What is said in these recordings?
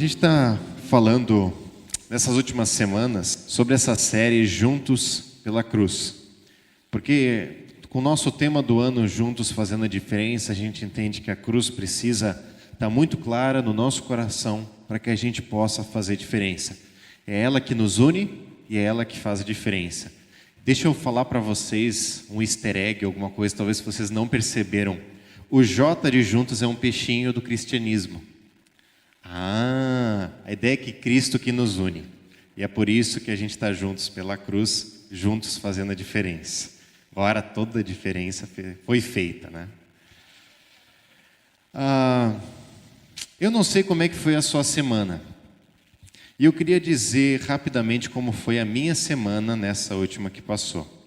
gente está falando nessas últimas semanas sobre essa série Juntos pela Cruz. Porque com o nosso tema do ano, Juntos Fazendo a Diferença, a gente entende que a cruz precisa estar muito clara no nosso coração para que a gente possa fazer diferença. É ela que nos une e é ela que faz a diferença. Deixa eu falar para vocês um easter egg, alguma coisa, talvez vocês não perceberam. O J de Juntos é um peixinho do cristianismo. A ideia é que Cristo que nos une. E é por isso que a gente está juntos pela cruz, juntos fazendo a diferença. Agora toda a diferença foi feita, né? Eu não sei como é que foi a sua semana. E eu queria dizer rapidamente como foi a minha semana nessa última que passou.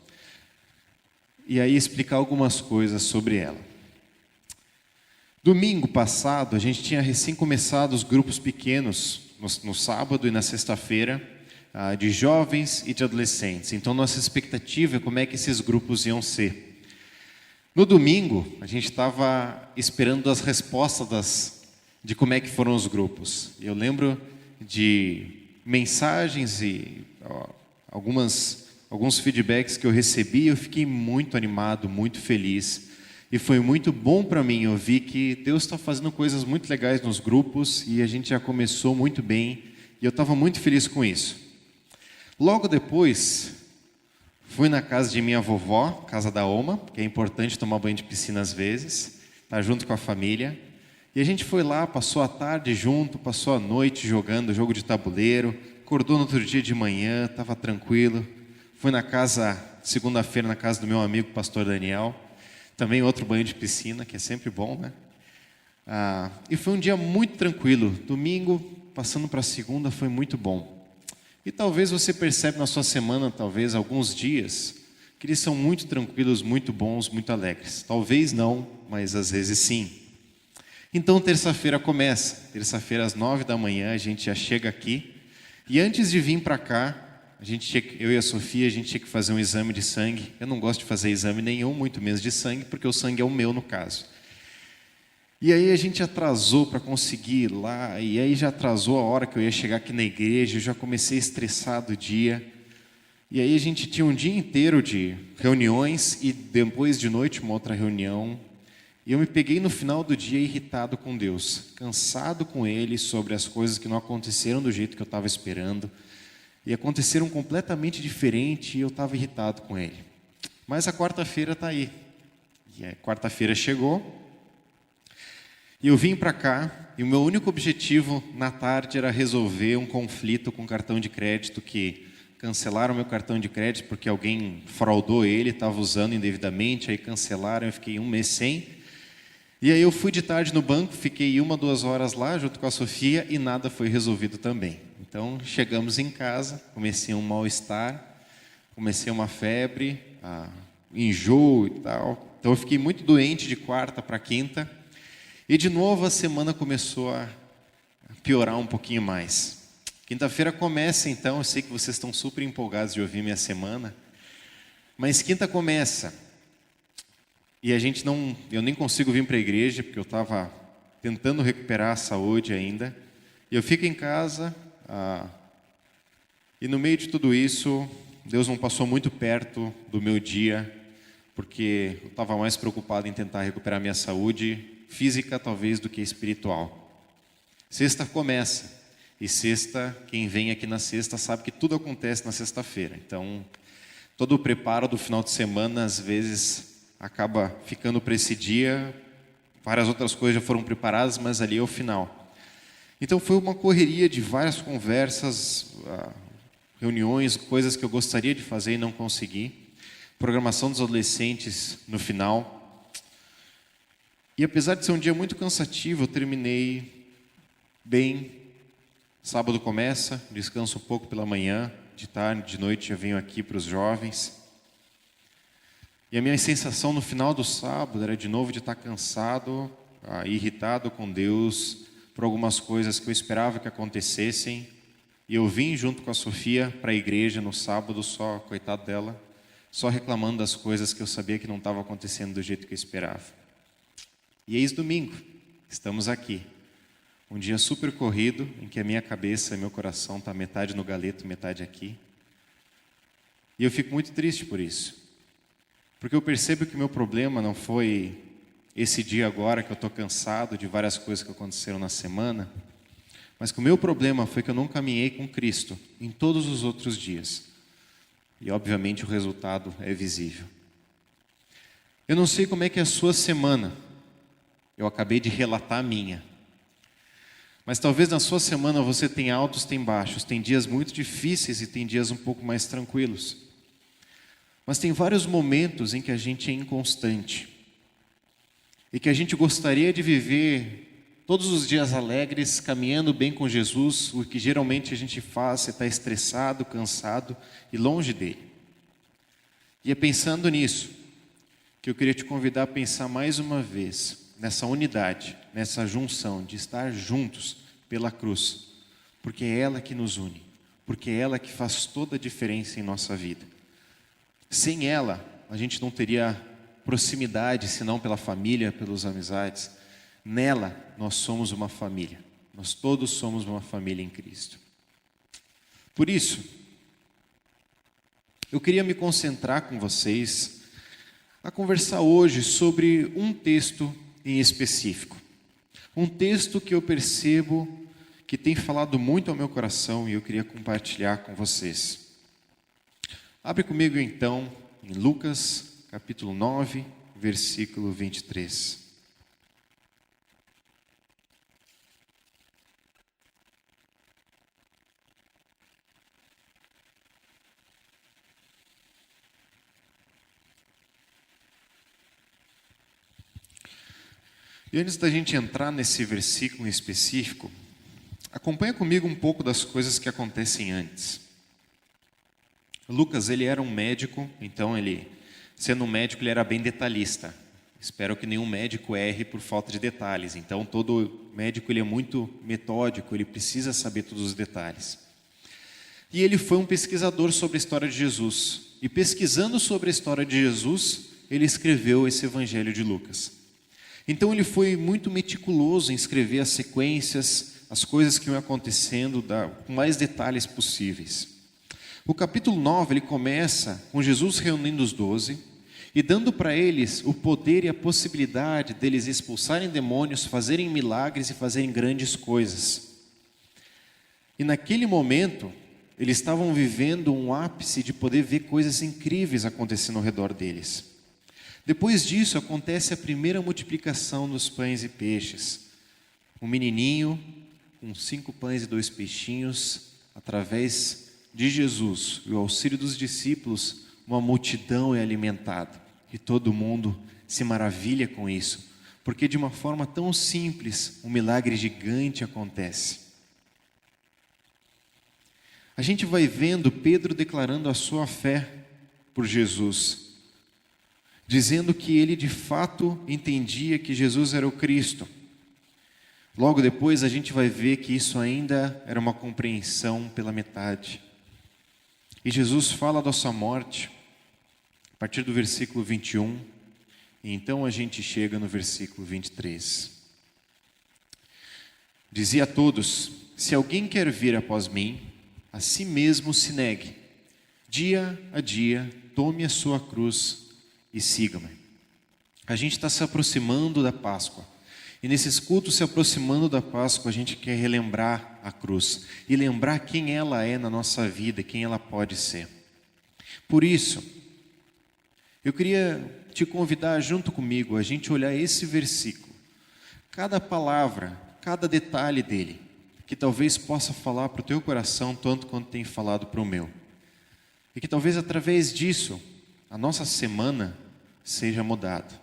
E aí explicar algumas coisas sobre ela. Domingo passado, a gente tinha recém começado os grupos pequenos, no sábado e na sexta-feira, de jovens e de adolescentes. Então, nossa expectativa é como é que esses grupos iam ser. No domingo, a gente estava esperando as respostas de como é que foram os grupos. Eu lembro de mensagens e alguns feedbacks que eu recebi, eu fiquei muito animado, muito feliz. E foi muito bom para mim ouvir que Deus está fazendo coisas muito legais nos grupos e a gente já começou muito bem e eu estava muito feliz com isso. Logo depois, fui na casa de minha vovó, casa da Oma, que é importante tomar banho de piscina às vezes, tá junto com a família. E a gente foi lá, passou a tarde junto, passou a noite jogando jogo de tabuleiro, acordou no outro dia de manhã, estava tranquilo. Fui na casa, segunda-feira, na casa do meu amigo, pastor Daniel. Também outro banho de piscina, que é sempre bom, né? E foi um dia muito tranquilo. Domingo, passando para segunda, foi muito bom. E talvez você perceba na sua semana, talvez, alguns dias, que eles são muito tranquilos, muito bons, muito alegres. Talvez não, mas às vezes sim. Então, terça-feira começa. Terça-feira, às 9 da manhã, a gente já chega aqui. E antes de vir para cá, eu e a Sofia, a gente tinha que fazer um exame de sangue. Eu não gosto de fazer exame nenhum, muito menos de sangue, porque o sangue é o meu no caso. E aí a gente atrasou para conseguir ir lá, e aí já atrasou a hora que eu ia chegar aqui na igreja, eu já comecei estressado o dia. E aí a gente tinha um dia inteiro de reuniões, e depois de noite uma outra reunião. E eu me peguei no final do dia irritado com Deus, cansado com Ele sobre as coisas que não aconteceram do jeito que eu estava esperando. E aconteceram completamente diferente e eu estava irritado com ele. Mas a quarta-feira está aí. E a quarta-feira chegou. E eu vim para cá. E o meu único objetivo na tarde era resolver um conflito com o cartão de crédito, que cancelaram meu cartão de crédito porque alguém fraudou ele, estava usando indevidamente, aí cancelaram, eu fiquei um mês sem. E aí eu fui de tarde no banco, fiquei 1-2 horas lá junto com a Sofia e nada foi resolvido também. Então chegamos em casa, comecei um mal-estar, comecei uma febre, enjoo e tal. Então eu fiquei muito doente de quarta para quinta. E de novo a semana começou a piorar um pouquinho mais. Quinta-feira começa então, eu sei que vocês estão super empolgados de ouvir minha semana. Mas quinta começa. E eu nem consigo vir para a igreja, porque eu estava tentando recuperar a saúde ainda. E eu fico em casa, e no meio de tudo isso, Deus não passou muito perto do meu dia, porque eu estava mais preocupado em tentar recuperar minha saúde física, talvez, do que espiritual. Sexta começa, e sexta, quem vem aqui na sexta sabe que tudo acontece na sexta-feira. Então, todo o preparo do final de semana, às vezes, acaba ficando para esse dia. Várias outras coisas já foram preparadas, mas ali é o final. Então foi uma correria de várias conversas, reuniões, coisas que eu gostaria de fazer e não consegui. Programação dos adolescentes no final. E apesar de ser um dia muito cansativo, eu terminei bem. Sábado começa, descanso um pouco pela manhã, de tarde, de noite já venho aqui para os jovens. E a minha sensação no final do sábado era de novo de estar cansado, irritado com Deus por algumas coisas que eu esperava que acontecessem. E eu vim junto com a Sofia para a igreja no sábado, só, coitado dela, só reclamando das coisas que eu sabia que não estavam acontecendo do jeito que eu esperava. E eis domingo, estamos aqui. Um dia super corrido, em que a minha cabeça e meu coração está metade no galeto, metade aqui. E eu fico muito triste por isso. Porque eu percebo que o meu problema não foi esse dia agora que eu estou cansado de várias coisas que aconteceram na semana, mas que o meu problema foi que eu não caminhei com Cristo em todos os outros dias. E obviamente o resultado é visível. Eu não sei como é que é a sua semana. Eu acabei de relatar a minha. Mas talvez na sua semana você tenha altos, tem baixos, tem dias muito difíceis e tem dias um pouco mais tranquilos. Mas tem vários momentos em que a gente é inconstante. E que a gente gostaria de viver todos os dias alegres, caminhando bem com Jesus. O que geralmente a gente faz é estar estressado, cansado e longe dele. E é pensando nisso que eu queria te convidar a pensar mais uma vez nessa unidade, nessa junção de estar juntos pela cruz, porque é ela que nos une, porque é ela que faz toda a diferença em nossa vida. Sem ela, a gente não teria proximidade, senão pela família, pelas amizades. Nela, nós somos uma família. Nós todos somos uma família em Cristo. Por isso, eu queria me concentrar com vocês a conversar hoje sobre um texto em específico. Um texto que eu percebo que tem falado muito ao meu coração e eu queria compartilhar com vocês. Abre comigo então em Lucas, capítulo 9, versículo 23. E antes da gente entrar nesse versículo em específico, acompanha comigo um pouco das coisas que acontecem antes. Lucas, ele era um médico, então sendo um médico, ele era bem detalhista. Espero que nenhum médico erre por falta de detalhes. Então, todo médico ele é muito metódico, ele precisa saber todos os detalhes. E ele foi um pesquisador sobre a história de Jesus. E pesquisando sobre a história de Jesus, ele escreveu esse Evangelho de Lucas. Então ele foi muito meticuloso em escrever as sequências, as coisas que iam acontecendo com mais detalhes possíveis. O capítulo 9 ele começa com Jesus reunindo os 12 e dando para eles o poder e a possibilidade deles expulsarem demônios, fazerem milagres e fazerem grandes coisas. E naquele momento eles estavam vivendo um ápice de poder ver coisas incríveis acontecendo ao redor deles. Depois disso, acontece a primeira multiplicação dos pães e peixes. Um menininho com 5 pães e 2 peixinhos, através de Jesus e o auxílio dos discípulos, uma multidão é alimentada. E todo mundo se maravilha com isso, porque de uma forma tão simples, um milagre gigante acontece. A gente vai vendo Pedro declarando a sua fé por Jesus, dizendo que ele de fato entendia que Jesus era o Cristo. Logo depois a gente vai ver que isso ainda era uma compreensão pela metade. E Jesus fala da sua morte, a partir do versículo 21, e então a gente chega no versículo 23. Dizia a todos: se alguém quer vir após mim, a si mesmo se negue. Dia a dia, tome a sua cruz e siga-me. A gente está se aproximando da Páscoa. E nesses cultos, se aproximando da Páscoa, a gente quer relembrar a cruz. E lembrar quem ela é na nossa vida, quem ela pode ser. Por isso, eu queria te convidar junto comigo a gente olhar esse versículo. Cada palavra, cada detalhe dele, que talvez possa falar para o teu coração tanto quanto tem falado para o meu. E que talvez através disso, a nossa semana seja mudada.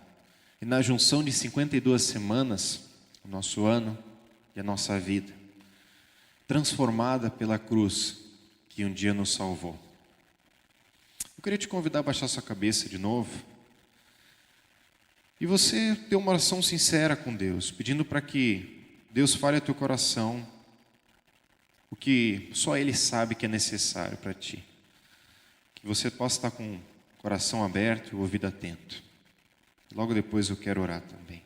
E na junção de 52 semanas, o nosso ano e a nossa vida, transformada pela cruz que um dia nos salvou. Eu queria te convidar a baixar sua cabeça de novo. E você ter uma oração sincera com Deus, pedindo para que Deus fale ao teu coração o que só Ele sabe que é necessário para ti. Que você possa estar com o coração aberto e o ouvido atento. Logo depois eu quero orar também.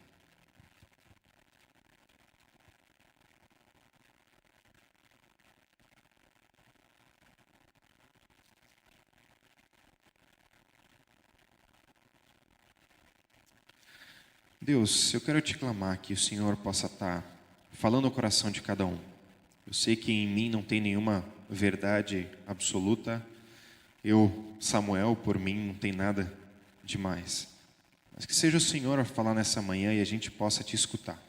Deus, eu quero te clamar que o Senhor possa estar falando ao coração de cada um. Eu sei que em mim não tem nenhuma verdade absoluta. Eu, Samuel, por mim, não tem nada demais. Mas que seja o Senhor a falar nessa manhã e a gente possa te escutar.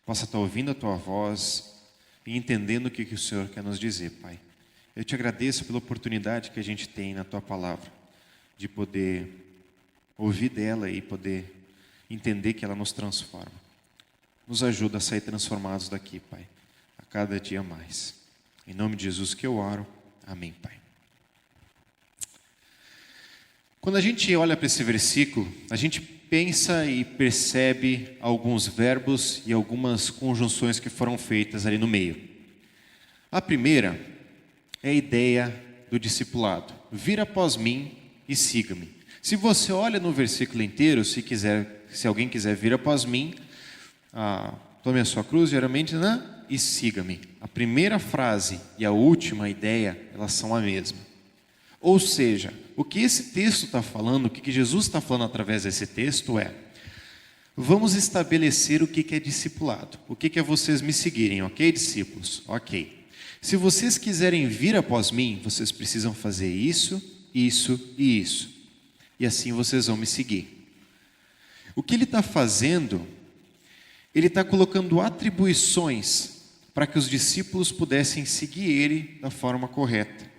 Possa estar ouvindo a tua voz e entendendo o que o Senhor quer nos dizer, Pai. Eu te agradeço pela oportunidade que a gente tem na tua palavra, de poder ouvir dela e poder entender que ela nos transforma. Nos ajuda a sair transformados daqui, Pai, a cada dia mais. Em nome de Jesus que eu oro. Amém, Pai. Quando a gente olha para esse versículo, a gente pensa e percebe alguns verbos e algumas conjunções que foram feitas ali no meio. A primeira é a ideia do discipulado. Vir após mim e siga-me. Se você olha no versículo inteiro, se alguém quiser vir após mim, tome a sua cruz, geralmente, e siga-me. A primeira frase e a última ideia, elas são a mesma. Ou seja, o que esse texto está falando, o que Jesus está falando através desse texto é: vamos estabelecer o que é discipulado. O que é vocês me seguirem, ok, discípulos? Ok. Se vocês quiserem vir após mim, vocês precisam fazer isso, isso e isso. E assim vocês vão me seguir. O que ele está fazendo, ele está colocando atribuições para que os discípulos pudessem seguir ele da forma correta.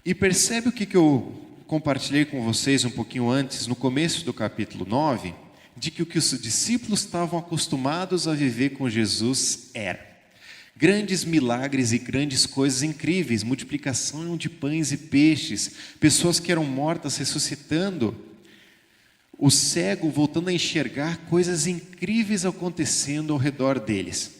E percebe o que eu compartilhei com vocês um pouquinho antes, no começo do capítulo 9, de que o que os discípulos estavam acostumados a viver com Jesus era grandes milagres e grandes coisas incríveis, multiplicação de pães e peixes, pessoas que eram mortas ressuscitando, o cego voltando a enxergar, coisas incríveis acontecendo ao redor deles.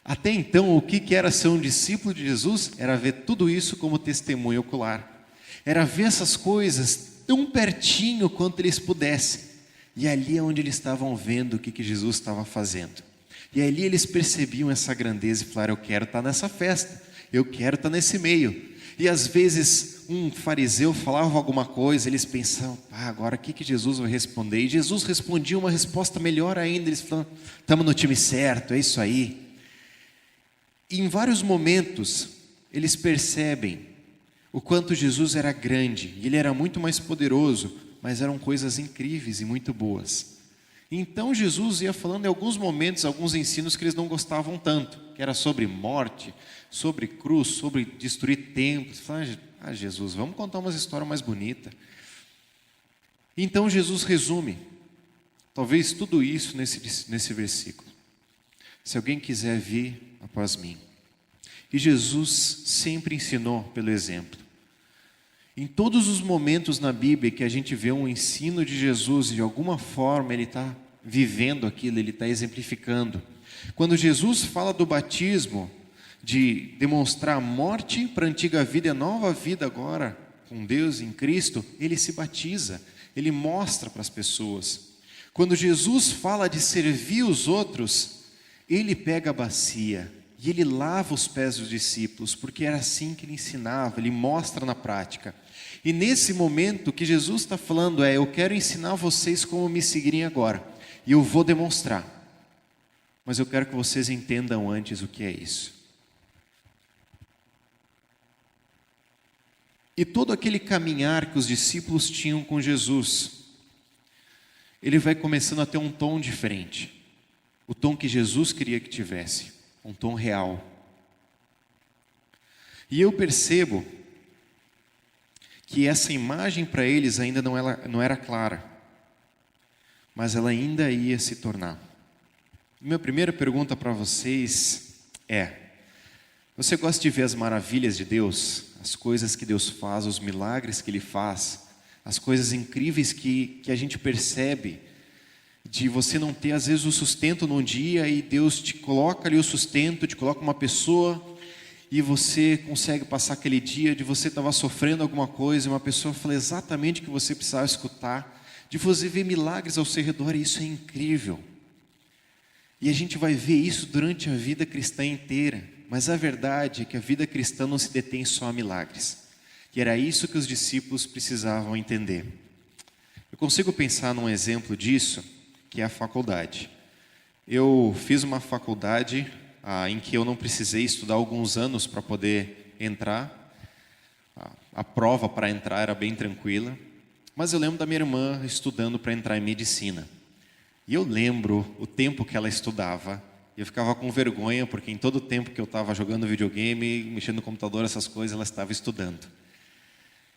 Até então, o que era ser um discípulo de Jesus? Era ver tudo isso como testemunho ocular. Era ver essas coisas tão pertinho quanto eles pudessem. E ali é onde eles estavam vendo o que Jesus estava fazendo. E ali eles percebiam essa grandeza e falaram: eu quero estar nessa festa, eu quero estar nesse meio. E às vezes um fariseu falava alguma coisa, eles pensavam: agora o que Jesus vai responder? E Jesus respondia uma resposta melhor ainda. Eles falavam: estamos no time certo, é isso aí. E em vários momentos eles percebem o quanto Jesus era grande, e ele era muito mais poderoso, mas eram coisas incríveis e muito boas. Então Jesus ia falando em alguns momentos, alguns ensinos que eles não gostavam tanto, que era sobre morte, sobre cruz, sobre destruir templos. Falaram: Jesus, vamos contar umas histórias mais bonitas. Então Jesus resume, talvez tudo isso nesse versículo: se alguém quiser vir após mim. E Jesus sempre ensinou pelo exemplo. Em todos os momentos na Bíblia que a gente vê um ensino de Jesus, de alguma forma ele está vivendo aquilo, ele está exemplificando. Quando Jesus fala do batismo, de demonstrar a morte para a antiga vida e a nova vida agora com Deus em Cristo, ele se batiza, ele mostra para as pessoas. Quando Jesus fala de servir os outros, ele pega a bacia e ele lava os pés dos discípulos, porque era assim que ele ensinava, ele mostra na prática. E nesse momento o que Jesus está falando é: eu quero ensinar vocês como me seguirem agora, e eu vou demonstrar, mas eu quero que vocês entendam antes o que é isso. E todo aquele caminhar que os discípulos tinham com Jesus, ele vai começando a ter um tom diferente, o tom que Jesus queria que tivesse, um tom real. E eu percebo que essa imagem para eles ainda não era clara, mas ela ainda ia se tornar. Minha primeira pergunta para vocês é: você gosta de ver as maravilhas de Deus, as coisas que Deus faz, os milagres que Ele faz, as coisas incríveis que a gente percebe, de você não ter às vezes o sustento num dia e Deus te coloca ali o sustento, te coloca uma pessoa e você consegue passar aquele dia de você estava sofrendo alguma coisa e uma pessoa fala exatamente o que você precisava escutar, de você ver milagres ao seu redor, e isso é incrível. E a gente vai ver isso durante a vida cristã inteira, mas a verdade é que a vida cristã não se detém só a milagres, e era isso que os discípulos precisavam entender. Eu consigo pensar num exemplo disso, que é a faculdade. Eu fiz uma faculdade em que eu não precisei estudar alguns anos para poder entrar. A prova para entrar era bem tranquila. Mas eu lembro da minha irmã estudando para entrar em medicina. E eu lembro o tempo que ela estudava. E eu ficava com vergonha, porque em todo o tempo que eu estava jogando videogame, mexendo no computador, essas coisas, ela estava estudando.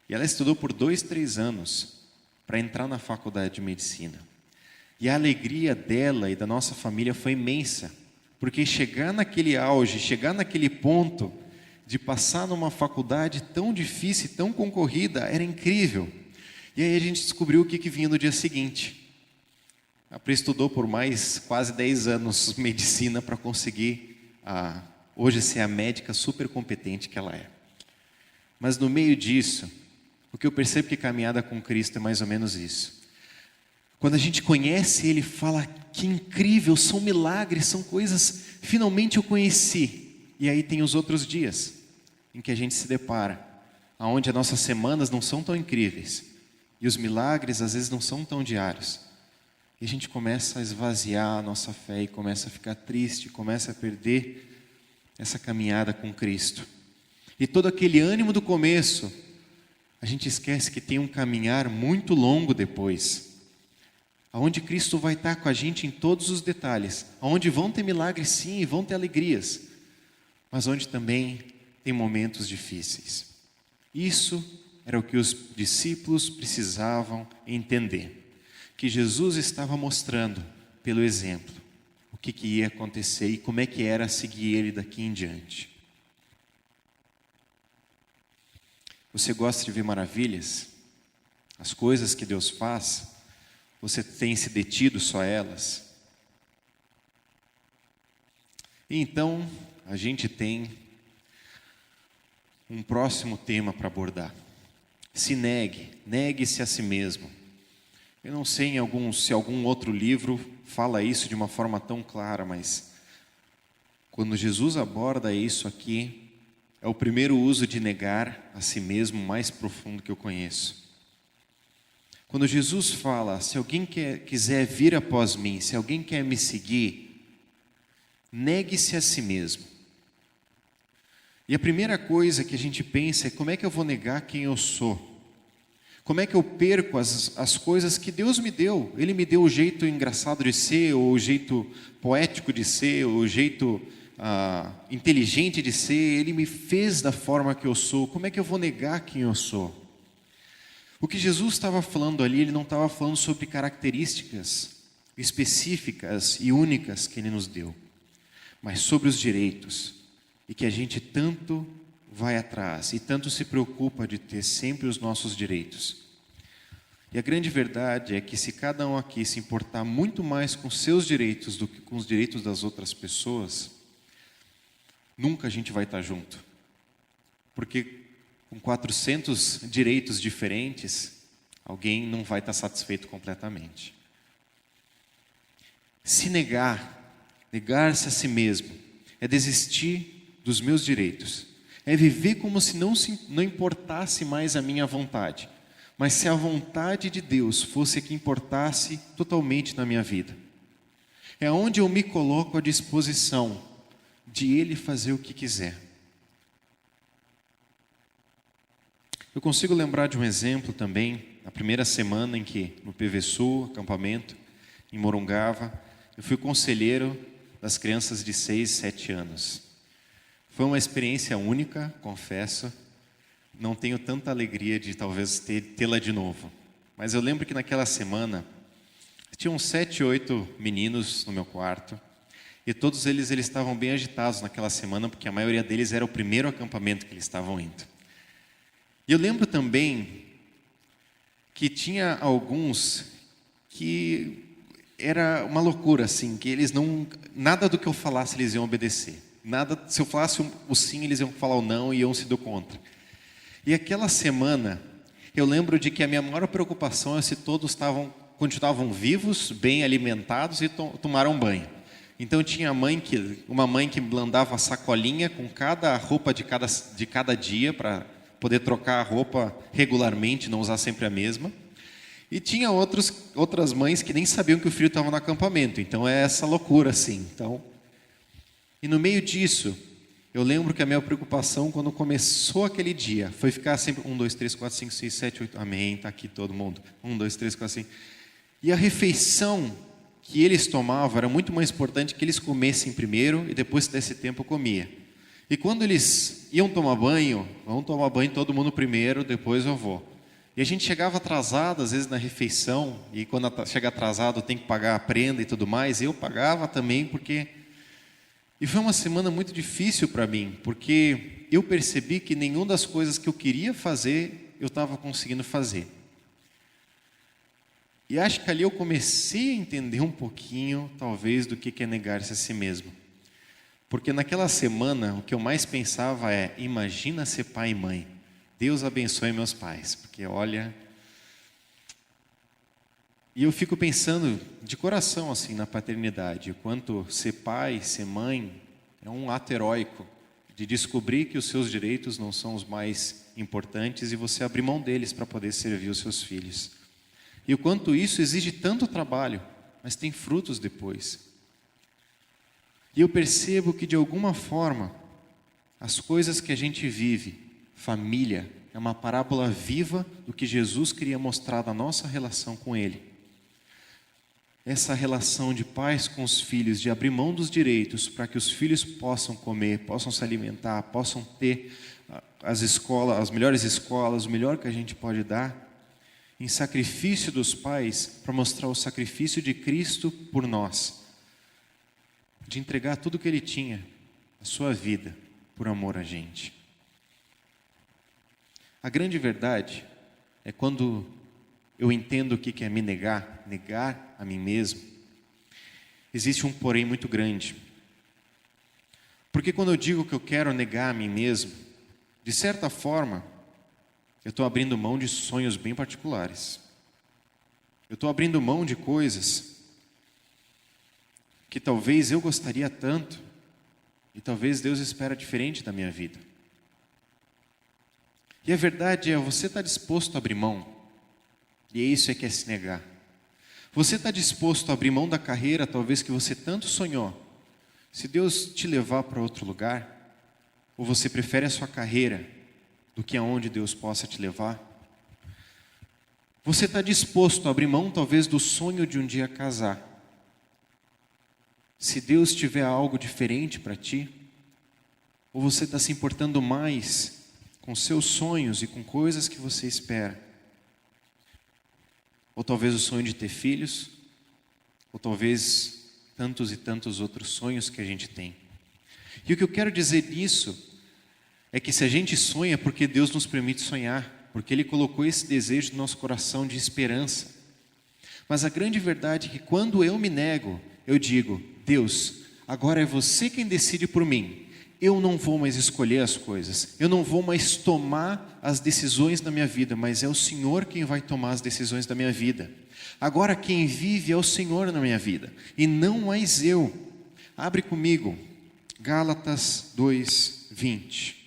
E ela estudou por 2, 3 anos para entrar na faculdade de medicina. E a alegria dela e da nossa família foi imensa, porque chegar naquele auge, chegar naquele ponto de passar numa faculdade tão difícil, tão concorrida, era incrível. E aí a gente descobriu o que vinha no dia seguinte. A Pri estudou por mais quase 10 anos medicina para conseguir hoje ser a médica super competente que ela é. Mas no meio disso, o que eu percebo que caminhada com Cristo é mais ou menos isso. Quando a gente conhece Ele, fala que incrível, são milagres, são coisas, finalmente eu conheci. E aí tem os outros dias em que a gente se depara, onde as nossas semanas não são tão incríveis e os milagres às vezes não são tão diários. E a gente começa a esvaziar a nossa fé e começa a ficar triste, começa a perder essa caminhada com Cristo. E todo aquele ânimo do começo, a gente esquece que tem um caminhar muito longo depois, onde Cristo vai estar com a gente em todos os detalhes, onde vão ter milagres sim e vão ter alegrias, mas onde também tem momentos difíceis. Isso era o que os discípulos precisavam entender, que Jesus estava mostrando pelo exemplo o que ia acontecer e como é que era seguir Ele daqui em diante. Você gosta de ver maravilhas? As coisas que Deus faz? Você tem se detido só a elas? E então, a gente tem um próximo tema para abordar. Se negue, negue-se a si mesmo. Eu não sei se algum outro livro fala isso de uma forma tão clara, mas quando Jesus aborda isso aqui, é o primeiro uso de negar a si mesmo mais profundo que eu conheço. Quando Jesus fala, se alguém quiser vir após mim, se alguém quer me seguir, negue-se a si mesmo. E a primeira coisa que a gente pensa é como é que eu vou negar quem eu sou? Como é que eu perco as coisas que Deus me deu? Ele me deu o jeito engraçado de ser, ou o jeito poético de ser, ou o jeito inteligente de ser. Ele me fez da forma que eu sou. Como é que eu vou negar quem eu sou? O que Jesus estava falando ali, Ele não estava falando sobre características específicas e únicas que Ele nos deu, mas sobre os direitos, e que a gente tanto vai atrás e tanto se preocupa de ter sempre os nossos direitos. E a grande verdade é que se cada um aqui se importar muito mais com seus direitos do que com os direitos das outras pessoas, nunca a gente vai estar junto. Porque com 400 direitos diferentes, alguém não vai estar satisfeito completamente. Se negar-se a si mesmo, é desistir dos meus direitos. É viver como se não importasse mais a minha vontade, mas se a vontade de Deus fosse a que importasse totalmente na minha vida. É onde eu me coloco à disposição de Ele fazer o que quiser. Eu consigo lembrar de um exemplo também, na primeira semana em que, no PV Sul, acampamento, em Morungava, eu fui conselheiro das crianças de 6, 7 anos. Foi uma experiência única, confesso. Não tenho tanta alegria de talvez tê-la de novo. Mas eu lembro que naquela semana, tinham 7, 8 meninos no meu quarto. E todos eles estavam bem agitados naquela semana, porque a maioria deles era o primeiro acampamento que eles estavam indo. E eu lembro também que tinha alguns que era uma loucura, assim, que eles não... Nada do que eu falasse eles iam obedecer. Nada, se eu falasse o sim, eles iam falar o não e iam se do contra. E aquela semana, eu lembro de que a minha maior preocupação é se todos continuavam vivos, bem alimentados e tomaram banho. Então tinha uma mãe que mandava a sacolinha com cada roupa de cada dia para poder trocar a roupa regularmente, não usar sempre a mesma. E tinha outras mães que nem sabiam que o filho estava no acampamento. Então é essa loucura assim. E no meio disso, eu lembro que a minha preocupação quando começou aquele dia foi ficar sempre 1, 2, 3, 4, 5, 6, 7, 8. Amém, está aqui todo mundo. 1, 2, 3, 4, 5. E a refeição que eles tomavam era muito mais importante que eles comessem primeiro e depois desse tempo eu comia. E quando eles iam tomar banho, vamos tomar banho todo mundo primeiro, depois eu vou. E a gente chegava atrasado, às vezes, na refeição, e quando chega atrasado tem que pagar a prenda e tudo mais, eu pagava também, porque... E foi uma semana muito difícil para mim, porque eu percebi que nenhuma das coisas que eu queria fazer, eu estava conseguindo fazer. E acho que ali eu comecei a entender um pouquinho, talvez, do que é negar-se a si mesmo. Porque naquela semana, o que eu mais pensava é, imagina ser pai e mãe. Deus abençoe meus pais, porque olha... E eu fico pensando de coração assim na paternidade, o quanto ser pai, ser mãe é um ato heróico de descobrir que os seus direitos não são os mais importantes e você abrir mão deles para poder servir os seus filhos. E o quanto isso exige tanto trabalho, mas tem frutos depois. E eu percebo que de alguma forma as coisas que a gente vive, família, é uma parábola viva do que Jesus queria mostrar da nossa relação com Ele. Essa relação de pais com os filhos, de abrir mão dos direitos para que os filhos possam comer, possam se alimentar, possam ter as melhores escolas, o melhor que a gente pode dar, em sacrifício dos pais para mostrar o sacrifício de Cristo por nós, de entregar tudo que Ele tinha, a sua vida, por amor a gente. A grande verdade é quando eu entendo o que é me negar a mim mesmo, existe um porém muito grande. Porque quando eu digo que eu quero negar a mim mesmo, de certa forma, eu estou abrindo mão de sonhos bem particulares. Eu estou abrindo mão de coisas que talvez eu gostaria tanto e talvez Deus espera diferente da minha vida. E a verdade é, você está disposto a abrir mão? E isso é que é se negar. Você está disposto a abrir mão da carreira, talvez que você tanto sonhou? Se Deus te levar para outro lugar, ou você prefere a sua carreira do que aonde Deus possa te levar? Você está disposto a abrir mão, talvez, do sonho de um dia casar? Se Deus tiver algo diferente para ti? Ou você está se importando mais com seus sonhos e com coisas que você espera? Ou talvez o sonho de ter filhos, ou talvez tantos e tantos outros sonhos que a gente tem. E o que eu quero dizer nisso é que se a gente sonha, é porque Deus nos permite sonhar, porque Ele colocou esse desejo no nosso coração de esperança. Mas a grande verdade é que quando eu me nego, eu digo, Deus, agora é você quem decide por mim. Eu não vou mais escolher as coisas, eu não vou mais tomar as decisões da minha vida, mas é o Senhor quem vai tomar as decisões da minha vida. Agora quem vive é o Senhor na minha vida, e não mais eu. Abre comigo, Gálatas 2, 20.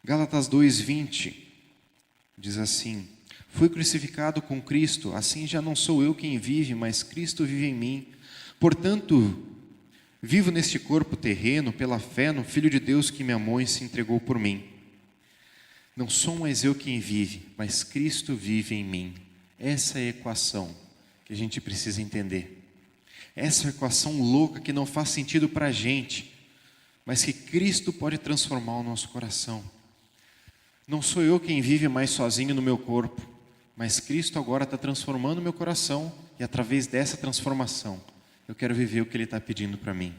Gálatas 2:20 diz assim: fui crucificado com Cristo, assim já não sou eu quem vive, mas Cristo vive em mim. Portanto, vivo neste corpo terreno pela fé no Filho de Deus que me amou e se entregou por mim. Não sou mais eu quem vive, mas Cristo vive em mim. Essa é a equação que a gente precisa entender. Essa é a equação louca que não faz sentido para a gente, mas que Cristo pode transformar o nosso coração. Não sou eu quem vive mais sozinho no meu corpo, mas Cristo agora está transformando o meu coração e através dessa transformação eu quero viver o que Ele está pedindo para mim.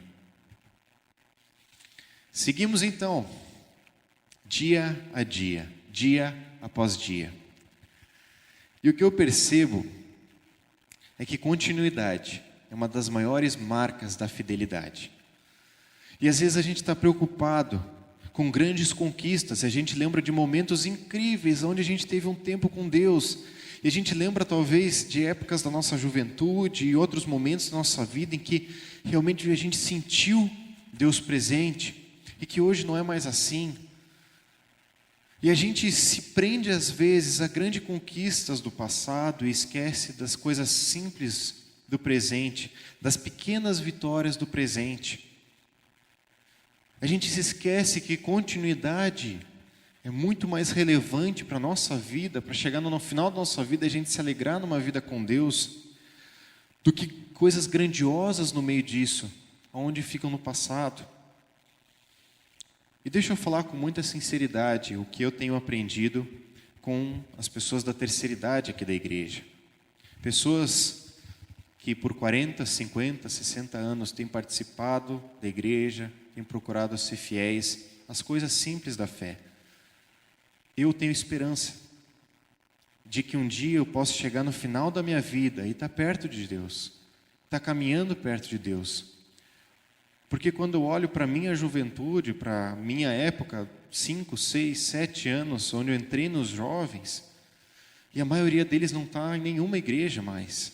Seguimos então, dia a dia, dia após dia. E o que eu percebo é que continuidade é uma das maiores marcas da fidelidade. E às vezes a gente está preocupado com grandes conquistas. A gente lembra de momentos incríveis onde a gente teve um tempo com Deus. E a gente lembra talvez de épocas da nossa juventude e outros momentos da nossa vida em que realmente a gente sentiu Deus presente e que hoje não é mais assim. E a gente se prende às vezes a grandes conquistas do passado e esquece das coisas simples do presente, das pequenas vitórias do presente. A gente se esquece que continuidade é muito mais relevante para a nossa vida, para chegar no final da nossa vida, a gente se alegrar numa vida com Deus, do que coisas grandiosas no meio disso, onde ficam no passado. E deixa eu falar com muita sinceridade o que eu tenho aprendido com as pessoas da terceira idade aqui da igreja. Pessoas que por 40, 50, 60 anos têm participado da igreja, têm procurado ser fiéis às coisas simples da fé. Eu tenho esperança de que um dia eu possa chegar no final da minha vida e estar perto de Deus, estar caminhando perto de Deus. Porque quando eu olho para a minha juventude, para a minha época, 5, 6, 7 anos, onde eu entrei nos jovens, e a maioria deles não está em nenhuma igreja mais.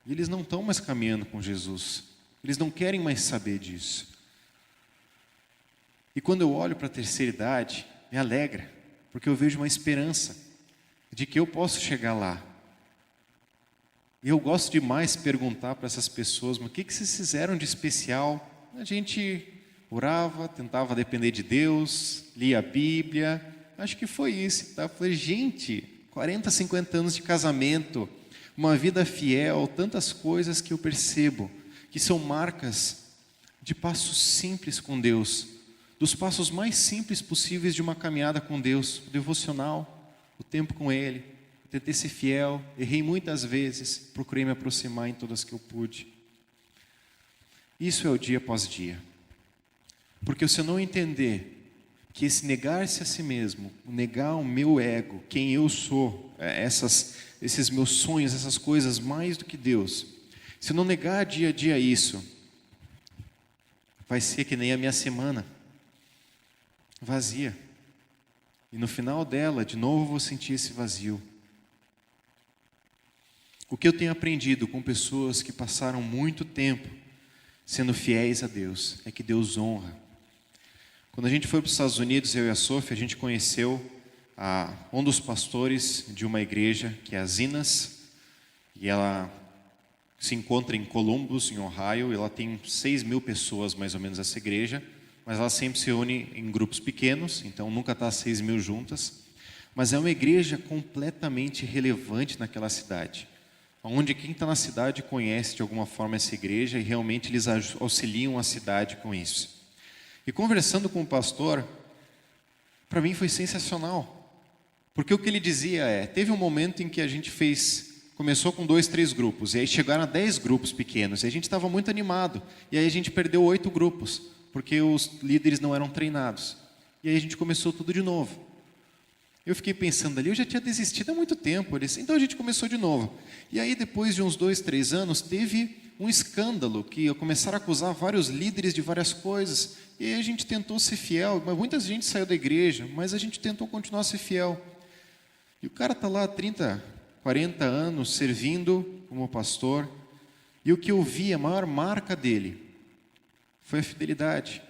E eles não estão mais caminhando com Jesus. Eles não querem mais saber disso. E quando eu olho para a terceira idade, me alegra, porque eu vejo uma esperança de que eu posso chegar lá. E eu gosto demais de perguntar para essas pessoas, mas o que vocês fizeram de especial? A gente orava, tentava depender de Deus, lia a Bíblia, acho que foi isso. Tá? Eu falei, gente, 40, 50 anos de casamento, uma vida fiel, tantas coisas que eu percebo, que são marcas de passos simples com Deus, dos passos mais simples possíveis de uma caminhada com Deus, o devocional, o tempo com Ele. Tentei ser fiel, errei muitas vezes, procurei me aproximar em todas que eu pude. Isso é o dia após dia. Porque se eu não entender que esse negar-se a si mesmo, negar o meu ego, quem eu sou, esses meus sonhos, essas coisas mais do que Deus, se eu não negar dia a dia isso, vai ser que nem a minha semana, vazia. E no final dela, de novo eu vou sentir esse vazio. O que eu tenho aprendido com pessoas que passaram muito tempo sendo fiéis a Deus, é que Deus honra. Quando a gente foi para os Estados Unidos, eu e a Sofia, a gente conheceu um dos pastores de uma igreja, que é a Zinas, e ela se encontra em Columbus, em Ohio, e ela tem 6.000 pessoas, mais ou menos, essa igreja, mas ela sempre se une em grupos pequenos, então nunca está 6.000 juntas, mas é uma igreja completamente relevante naquela cidade, onde quem está na cidade conhece de alguma forma essa igreja e realmente eles auxiliam a cidade com isso. E conversando com o pastor, para mim foi sensacional, porque o que ele dizia teve um momento em que a gente começou com 2, 3 grupos, e aí chegaram a 10 grupos pequenos, e a gente estava muito animado, e aí a gente perdeu 8 grupos, porque os líderes não eram treinados, e aí a gente começou tudo de novo. Eu fiquei pensando ali, eu já tinha desistido há muito tempo. Então a gente começou de novo. E aí depois de uns 2, 3 anos, teve um escândalo, que começaram a acusar vários líderes de várias coisas. E aí a gente tentou ser fiel, mas muita gente saiu da igreja, mas a gente tentou continuar a ser fiel. E o cara está lá há 30, 40 anos, servindo como pastor. E o que eu vi, a maior marca dele, foi a fidelidade.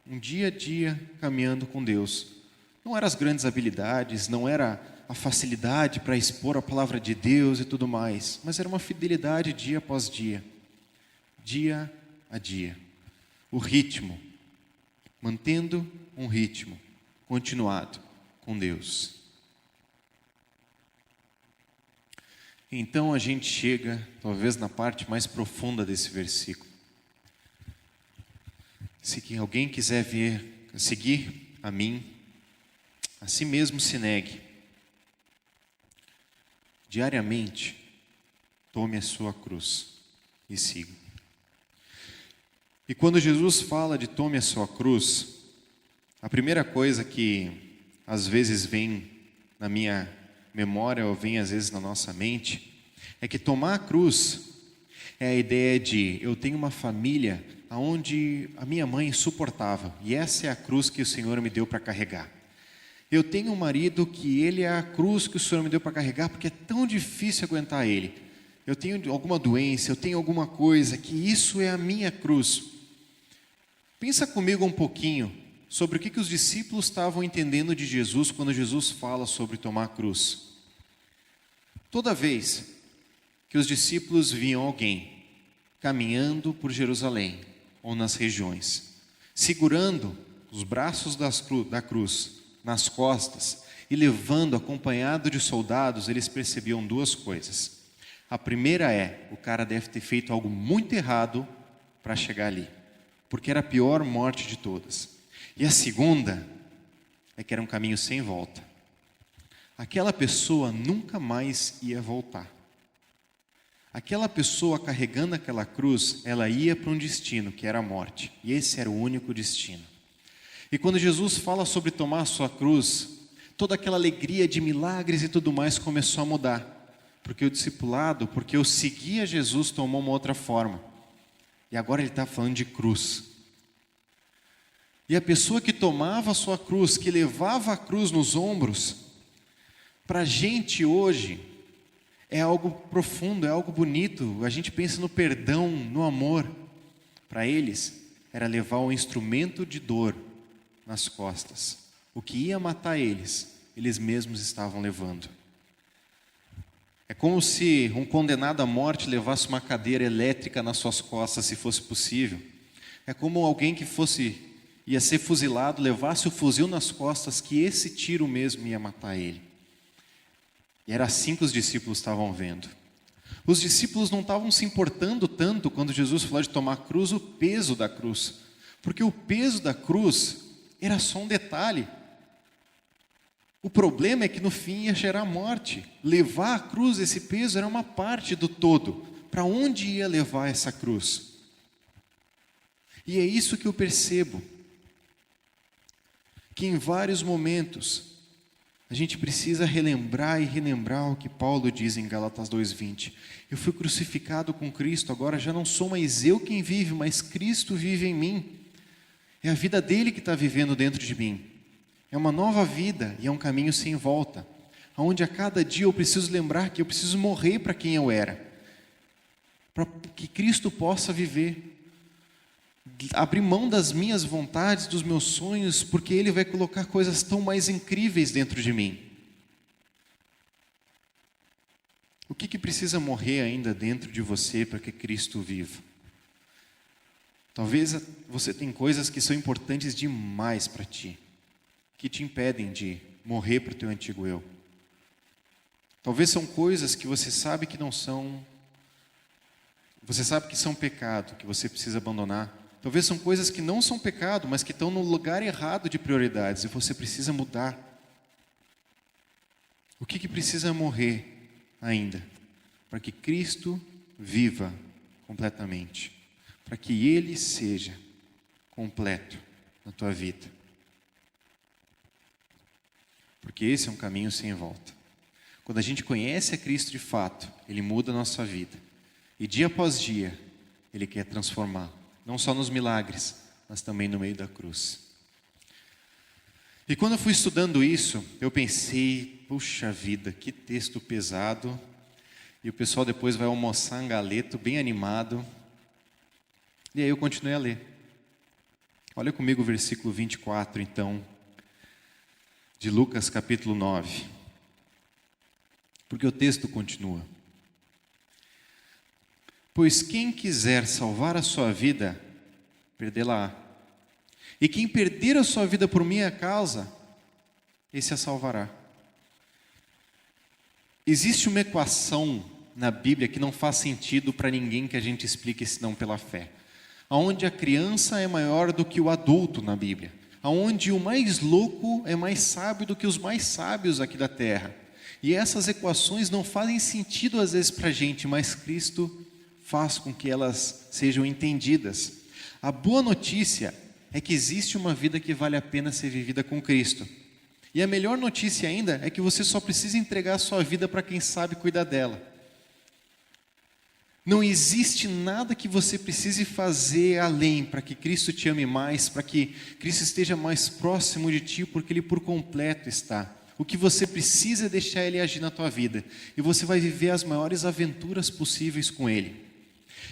Um dia a dia caminhando com Deus. Não eram as grandes habilidades, não era a facilidade para expor a palavra de Deus e tudo mais, mas era uma fidelidade dia após dia a dia. O ritmo, mantendo um ritmo continuado com Deus. Então a gente chega, talvez, na parte mais profunda desse versículo. Se alguém quiser seguir a mim, a si mesmo se negue. Diariamente, tome a sua cruz e siga. E quando Jesus fala de tome a sua cruz, a primeira coisa que às vezes vem na minha memória ou vem às vezes na nossa mente, é que tomar a cruz É a ideia de eu tenho uma família onde a minha mãe é insuportável e essa é a cruz que o Senhor me deu para carregar. Eu tenho um marido que ele é a cruz que o Senhor me deu para carregar porque é tão difícil aguentar ele. Eu tenho alguma doença, eu tenho alguma coisa, que isso é a minha cruz. Pensa comigo um pouquinho sobre o que os discípulos estavam entendendo de Jesus quando Jesus fala sobre tomar a cruz. Toda vez que os discípulos viam alguém caminhando por Jerusalém ou nas regiões, segurando os braços da cruz nas costas e levando acompanhado de soldados, eles percebiam duas coisas. A primeira é, o cara deve ter feito algo muito errado para chegar ali, porque era a pior morte de todas. E a segunda é que era um caminho sem volta. Aquela pessoa nunca mais ia voltar. Aquela pessoa carregando aquela cruz, ela ia para um destino que era a morte. E esse era o único destino. E quando Jesus fala sobre tomar a sua cruz, toda aquela alegria de milagres e tudo mais começou a mudar. Porque o discipulado, porque eu seguia Jesus, tomou uma outra forma. E agora ele está falando de cruz. E a pessoa que tomava a sua cruz, que levava a cruz nos ombros, para a gente hoje, é algo profundo, é algo bonito. A gente pensa no perdão, no amor. Para eles, era levar um instrumento de dor nas costas. O que ia matar eles, eles mesmos estavam levando. É como se um condenado à morte levasse uma cadeira elétrica nas suas costas, se fosse possível. É como alguém que ia ser fuzilado, levasse o fuzil nas costas, que esse tiro mesmo ia matar ele. E era assim que os discípulos estavam vendo. Os discípulos não estavam se importando tanto quando Jesus falou de tomar a cruz, o peso da cruz. Porque o peso da cruz era só um detalhe. O problema é que no fim ia gerar morte. Levar a cruz, esse peso, era uma parte do todo. Para onde ia levar essa cruz? E é isso que eu percebo. Que em vários momentos a gente precisa relembrar e relembrar o que Paulo diz em Gálatas 2:20. Eu fui crucificado com Cristo, agora já não sou mais eu quem vive, mas Cristo vive em mim. É a vida dele que está vivendo dentro de mim. É uma nova vida e é um caminho sem volta, onde a cada dia eu preciso lembrar que eu preciso morrer para quem eu era, para que Cristo possa viver. Abrir mão das minhas vontades, dos meus sonhos, porque Ele vai colocar coisas tão mais incríveis dentro de mim. O que precisa morrer ainda dentro de você para que Cristo viva? Talvez você tenha coisas que são importantes demais para ti, que te impedem de morrer para o teu antigo eu. Talvez são coisas que você sabe que não são, você sabe que são pecado, que você precisa abandonar. Talvez são coisas que não são pecado, mas que estão no lugar errado de prioridades e você precisa mudar. O que precisa morrer ainda? Para que Cristo viva completamente. Para que Ele seja completo na tua vida. Porque esse é um caminho sem volta. Quando a gente conhece a Cristo de fato, Ele muda a nossa vida. E dia após dia, Ele quer transformar. Não só nos milagres, mas também no meio da cruz. E quando eu fui estudando isso, eu pensei, puxa vida, que texto pesado. E o pessoal depois vai almoçar em galeto, bem animado. E aí eu continuei a ler. Olha comigo o versículo 24, então, de Lucas capítulo 9. Porque o texto continua. Pois quem quiser salvar a sua vida, perdê-la-á. E quem perder a sua vida por minha causa, esse a salvará. Existe uma equação na Bíblia que não faz sentido para ninguém que a gente explique senão pela fé. Onde a criança é maior do que o adulto na Bíblia. Onde o mais louco é mais sábio do que os mais sábios aqui da terra. E essas equações não fazem sentido às vezes para a gente, mas Cristo faz com que elas sejam entendidas. A boa notícia é que existe uma vida que vale a pena ser vivida com Cristo. E a melhor notícia ainda é que você só precisa entregar a sua vida para quem sabe cuidar dela. Não existe nada que você precise fazer além para que Cristo te ame mais, para que Cristo esteja mais próximo de ti, porque Ele por completo está. O que você precisa é deixar Ele agir na tua vida, e você vai viver as maiores aventuras possíveis com Ele.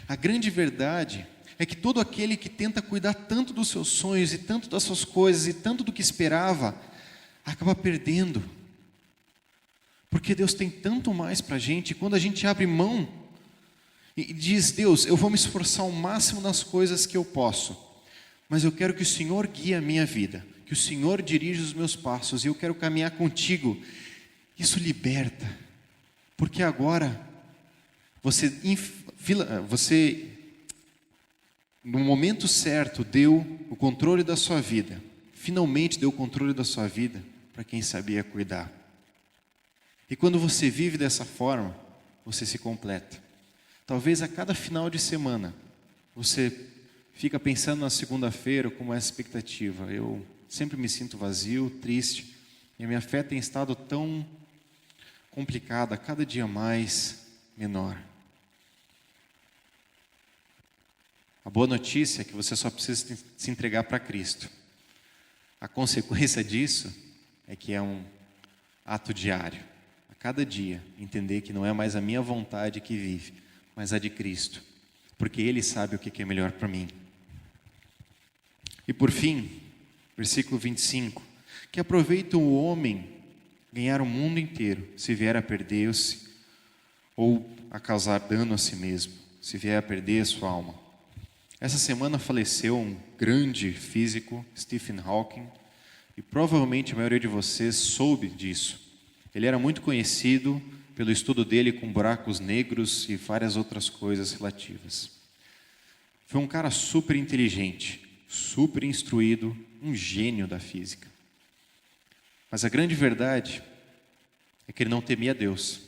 A grande verdade é que todo aquele que tenta cuidar tanto dos seus sonhos, e tanto das suas coisas, e tanto do que esperava, acaba perdendo. Porque Deus tem tanto mais para a gente, e quando a gente abre mão e diz: Deus, eu vou me esforçar ao máximo nas coisas que eu posso, mas eu quero que o Senhor guie a minha vida, que o Senhor dirija os meus passos, e eu quero caminhar contigo. Isso liberta, porque agora você no momento certo deu o controle da sua vida, finalmente deu o controle da sua vida para quem sabia cuidar. E quando você vive dessa forma, você se completa. Talvez a cada final de semana, você fica pensando na segunda-feira como é a expectativa. Eu sempre me sinto vazio, triste, e a minha fé tem estado tão complicada, cada dia mais menor. A boa notícia é que você só precisa se entregar para Cristo. A consequência disso é que é um ato diário. A cada dia, entender que não é mais a minha vontade que vive, mas a de Cristo, porque Ele sabe o que é melhor para mim. E por fim, versículo 25, que aproveita o homem ganhar o mundo inteiro, se vier a perder-se, ou a causar dano a si mesmo, se vier a perder a sua alma. Essa semana faleceu um grande físico, Stephen Hawking, e provavelmente a maioria de vocês soube disso. Ele era muito conhecido pelo estudo dele com buracos negros e várias outras coisas relativas. Foi um cara super inteligente, super instruído, um gênio da física. Mas a grande verdade é que ele não temia Deus.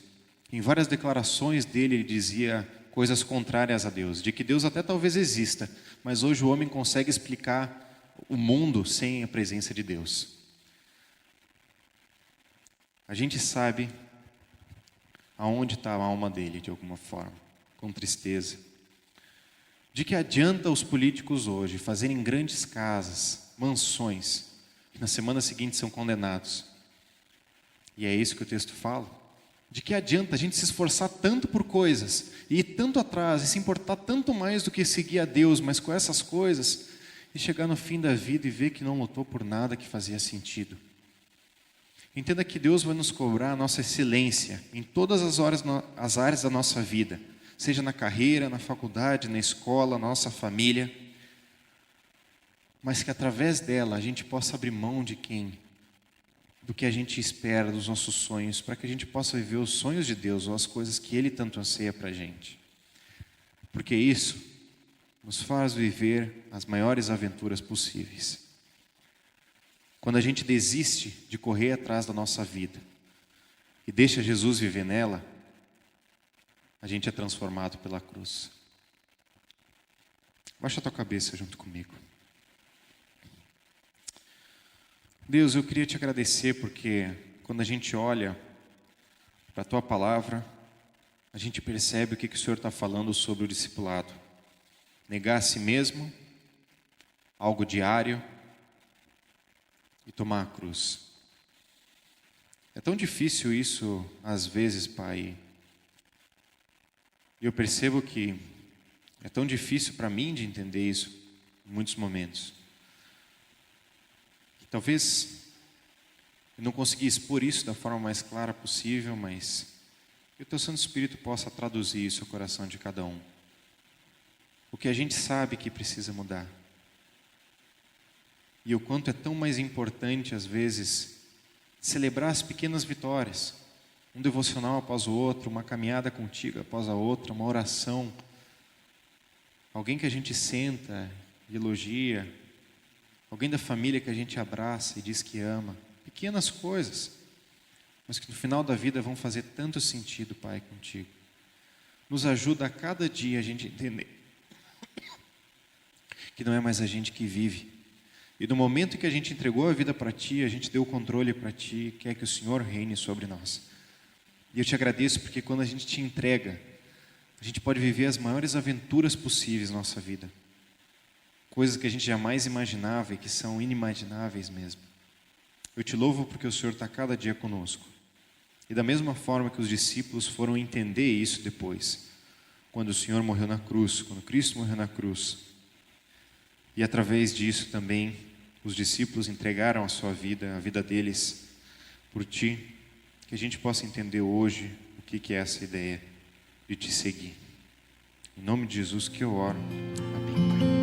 Em várias declarações dele, ele dizia coisas contrárias a Deus, de que Deus até talvez exista, mas hoje o homem consegue explicar o mundo sem a presença de Deus. A gente sabe aonde está a alma dele, de alguma forma, com tristeza. De que adianta os políticos hoje fazerem grandes casas, mansões, que na semana seguinte são condenados? E é isso que o texto fala. De que adianta a gente se esforçar tanto por coisas, e ir tanto atrás, e se importar tanto mais do que seguir a Deus, mas com essas coisas, e chegar no fim da vida e ver que não lutou por nada que fazia sentido. Entenda que Deus vai nos cobrar a nossa excelência em todas as áreas da nossa vida, seja na carreira, na faculdade, na escola, na nossa família, mas que através dela a gente possa abrir mão do que a gente espera, dos nossos sonhos, para que a gente possa viver os sonhos de Deus, ou as coisas que Ele tanto anseia para a gente. Porque isso nos faz viver as maiores aventuras possíveis. Quando a gente desiste de correr atrás da nossa vida e deixa Jesus viver nela, a gente é transformado pela cruz. Baixa a tua cabeça junto comigo. Deus, eu queria te agradecer porque quando a gente olha para a tua palavra, a gente percebe o que o Senhor está falando sobre o discipulado. Negar a si mesmo, algo diário, e tomar a cruz. É tão difícil isso às vezes, Pai. E eu percebo que é tão difícil para mim de entender isso em muitos momentos. Talvez eu não consegui expor isso da forma mais clara possível, mas que o Teu Santo Espírito possa traduzir isso ao coração de cada um. O que a gente sabe que precisa mudar. E o quanto é tão mais importante, às vezes, celebrar as pequenas vitórias. Um devocional após o outro, uma caminhada contigo após a outra, uma oração. Alguém que a gente senta e elogia. Alguém da família que a gente abraça e diz que ama. Pequenas coisas, mas que no final da vida vão fazer tanto sentido, Pai, contigo. Nos ajuda a cada dia a gente entender que não é mais a gente que vive. E no momento que a gente entregou a vida para Ti, a gente deu o controle para Ti, quer que o Senhor reine sobre nós. E eu te agradeço porque quando a gente te entrega, A gente pode viver as maiores aventuras possíveis na nossa vida. Coisas que a gente jamais imaginava e que são inimagináveis mesmo. Eu te louvo porque o Senhor está cada dia conosco. E da mesma forma que os discípulos foram entender isso depois, quando o Senhor morreu na cruz, quando Cristo morreu na cruz, e através disso também os discípulos entregaram a sua vida, a vida deles por Ti, que a gente possa entender hoje o que é essa ideia de Te seguir. Em nome de Jesus que eu oro. Amém.